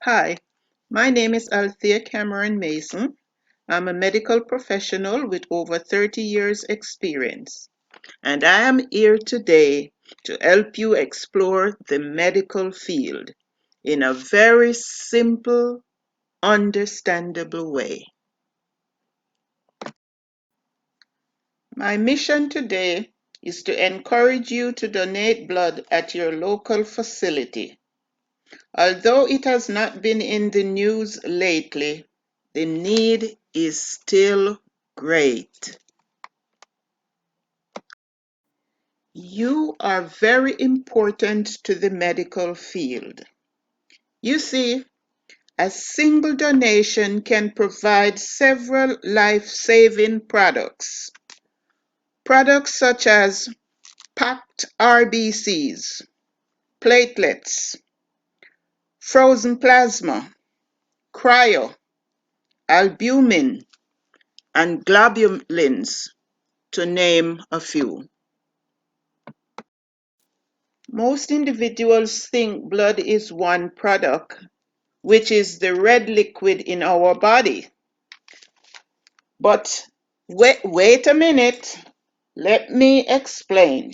Hi, my name is Althea Cameron Mason. I'm a medical professional with over 30 years experience, and I am here today to help you explore the medical field in a very simple, understandable way. My mission today is to encourage you to donate blood at your local facility. Although it has not been in the news lately, the need is still great. You are very important to the medical field. You see, a single donation can provide several life-saving products. Products such as packed RBCs, platelets, frozen plasma, cryo, albumin, and globulins, to name a few. Most individuals think blood is one product, which is the red liquid in our body. But wait a minute, let me explain.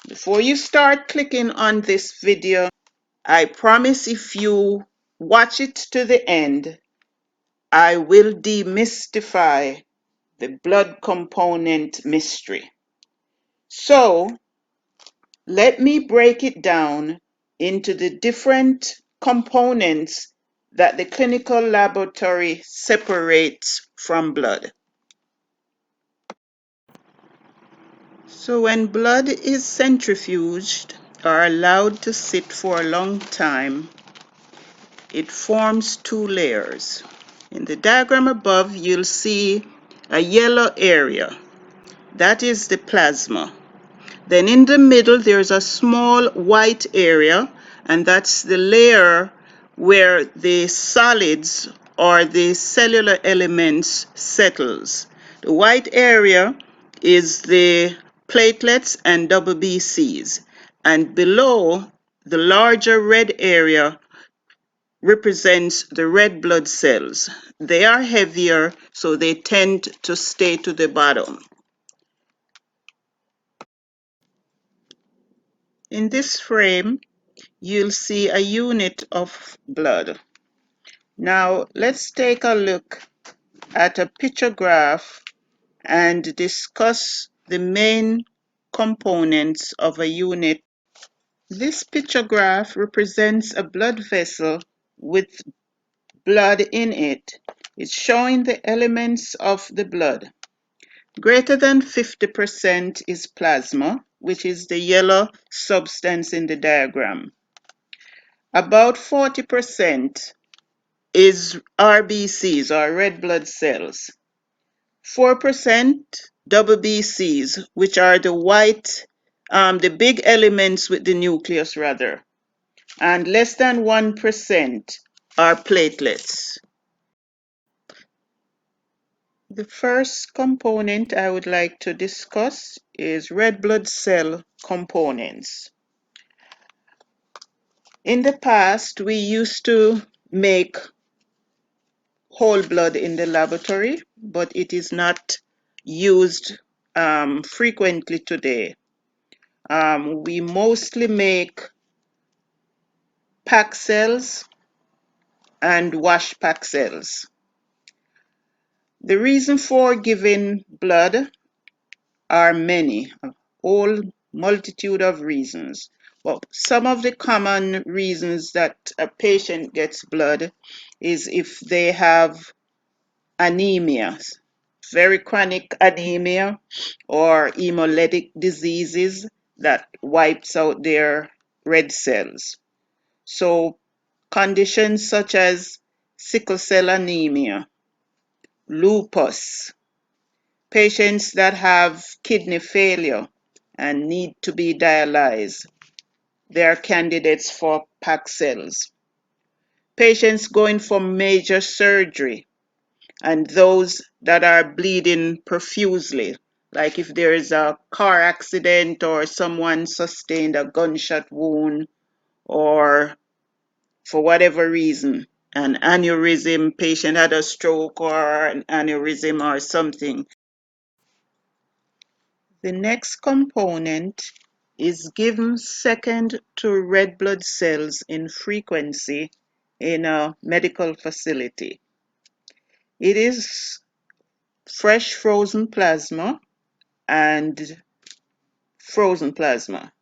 Before you start clicking on this video, I promise if you watch it to the end, I will demystify the blood component mystery. So, let me break it down into the different components that the clinical laboratory separates from blood. So when blood is centrifuged or allowed to sit for a long time, it forms two layers. In the diagram above, you'll see a yellow area. That is the plasma. Then in the middle, there's a small white area, and that's the layer where the solids or the cellular elements settles. The white area is the platelets and WBCs, and below, the larger red area represents the red blood cells. They are heavier, so they tend to stay to the bottom. In this frame, you'll see a unit of blood. Now, let's take a look at a picture graph and discuss the main components of a unit. This picture graph represents a blood vessel with blood in it. It's showing the elements of the blood. Greater than 50% is plasma, which is the yellow substance in the diagram. About 40% is RBCs, or red blood cells. 4% WBCs, which are the white, the big elements with the nucleus rather. And less than 1% are platelets. The first component I would like to discuss is red blood cell components. In the past, we used to make whole blood in the laboratory, but it is not used frequently today. We mostly make packed cells and wash packed cells. The reason for giving blood are many, a whole multitude of reasons. Well, some of the common reasons that a patient gets blood is if they have anemia, very chronic anemia, or hemolytic diseases that wipes out their red cells. So conditions such as sickle cell anemia, lupus, patients that have kidney failure and need to be dialyzed, they are candidates for packed cells. Patients going for major surgery and those that are bleeding profusely, like if there is a car accident or someone sustained a gunshot wound or for whatever reason an aneurysm, patient had a stroke or an aneurysm or something. The next component is given second to red blood cells in frequency in a medical facility. It is fresh frozen plasma and frozen plasma.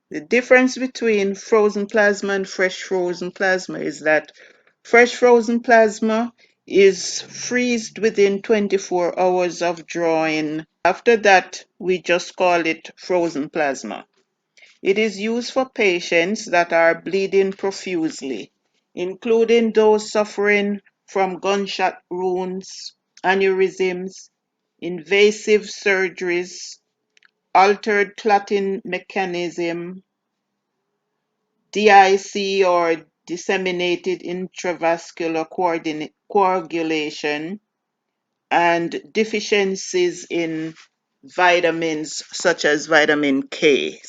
The difference between frozen plasma and fresh frozen plasma is that fresh frozen plasma is freezed within 24 hours of drawing. After that, we just call it frozen plasma. It is used for patients that are bleeding profusely, including those suffering from gunshot wounds, aneurysms, invasive surgeries, altered clotting mechanism, DIC or disseminated intravascular coagulation, and deficiencies in vitamins such as vitamin K.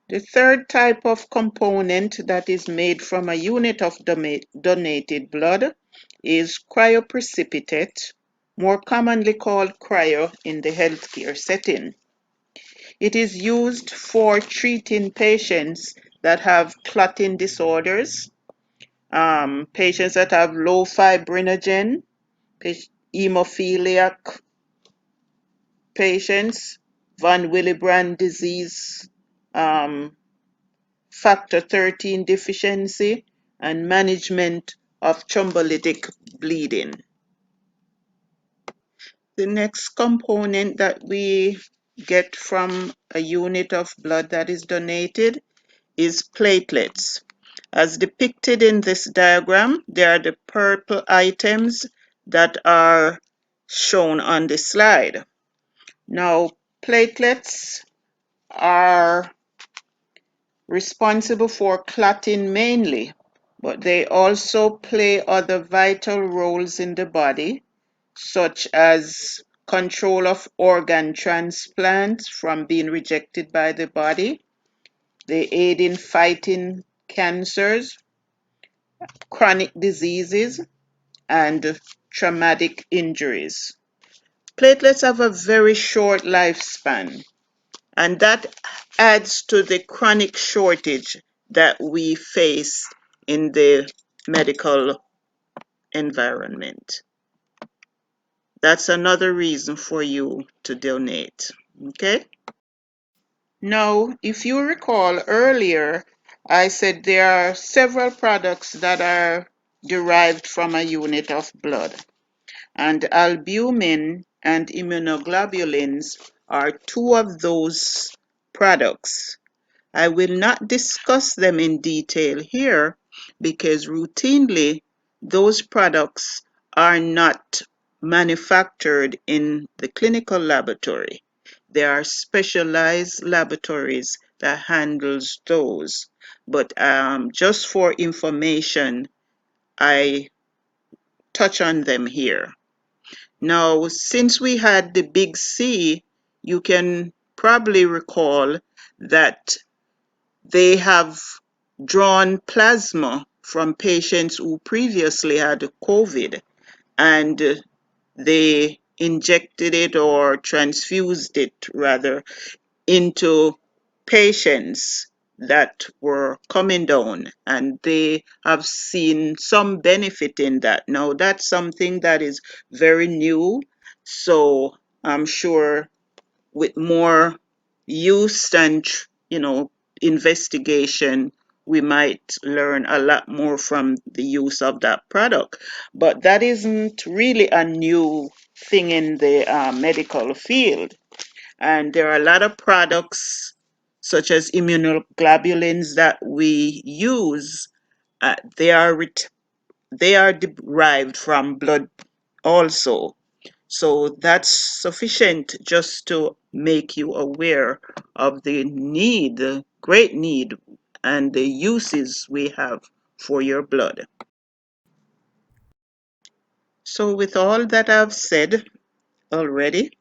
The third type of component that is made from a unit of donated blood is cryoprecipitate, more commonly called cryo in the healthcare setting. It is used for treating patients that have clotting disorders, patients that have low fibrinogen, hemophiliac patients, von Willebrand disease, um, factor 13 deficiency, and management of thrombolytic bleeding. The next component that we get from a unit of blood that is donated is platelets. As depicted in this diagram, they are the purple items that are shown on the slide. Now, platelets are responsible for clotting mainly, but they also play other vital roles in the body, such as control of organ transplants from being rejected by the body. They aid in fighting cancers, chronic diseases, and traumatic injuries. Platelets have a very short lifespan, and that adds to the chronic shortage that we face in the medical environment. That's another reason for you to donate. Okay? Now, if you recall earlier, I said there are several products that are derived from a unit of blood, and albumin and immunoglobulins are two of those products. I will not discuss them in detail here because routinely those products are not manufactured in the clinical laboratory. There are specialized laboratories that handles those. But just for information, I touch on them here. Now, since we had the big C, you can probably recall that they have drawn plasma from patients who previously had COVID, and they injected it or transfused it rather into patients that were coming down, and they have seen some benefit in that. Now, that's something that is very new, so I'm sure with more use and investigation, we might learn a lot more from the use of that product. But that isn't really a new thing in the medical field. And there are a lot of products such as immunoglobulins that we use. They are derived from blood also. So that's sufficient just to make you aware of the need, the great need, and the uses we have for your blood. So, with all that I've said already,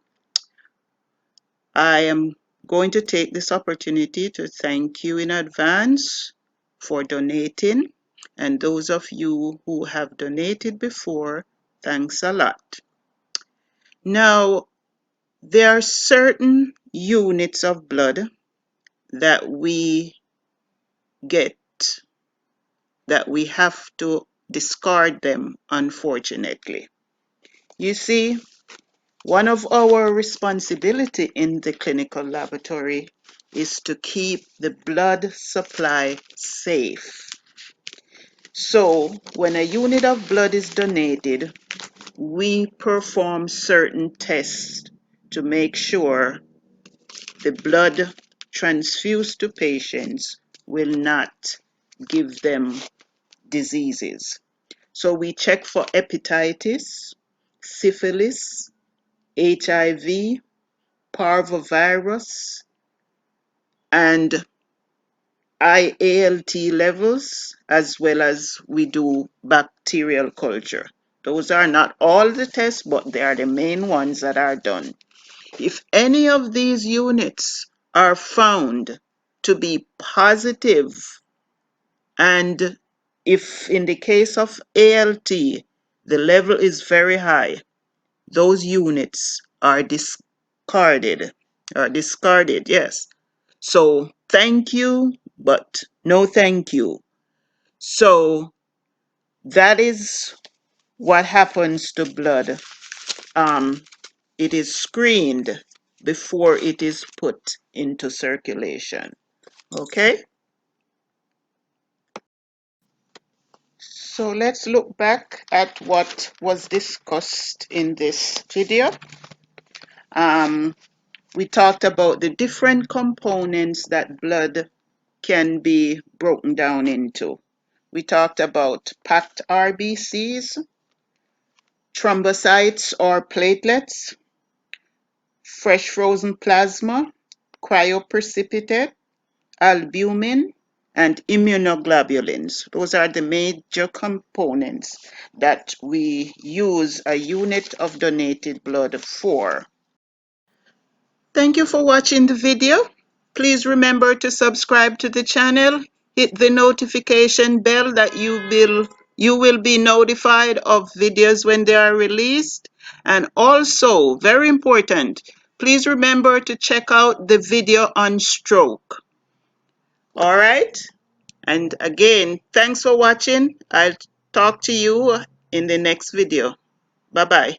I am going to take this opportunity to thank you in advance for donating. And those of you who have donated before, thanks a lot. Now, there are certain units of blood that we get that we have to discard them, unfortunately. You see, one of our responsibility in the clinical laboratory is to keep the blood supply safe. So when a unit of blood is donated, we perform certain tests to make sure the blood transfused to patients will not give them diseases. So we check for hepatitis, syphilis, HIV, parvovirus, and IALT levels, as well as we do bacterial culture. Those are not all the tests, but they are the main ones that are done. If any of these units are found to be positive, and if in the case of ALT, the level is very high, those units are discarded. Yes. So thank you, but no thank you. So that is what happens to blood. It is screened before it is put into circulation. Okay? So let's look back at what was discussed in this video. We talked about the different components that blood can be broken down into. We talked about packed RBCs, thrombocytes or platelets, fresh frozen plasma, cryoprecipitate, albumin, and immunoglobulins. Those are the major components that we use a unit of donated blood for. Thank you for watching the video. Please remember to subscribe to the channel, hit the notification bell that you will be notified of videos when they are released. And also, very important, please remember to check out the video on stroke. All right? And again, thanks for watching. I'll talk to you in the next video. Bye-bye.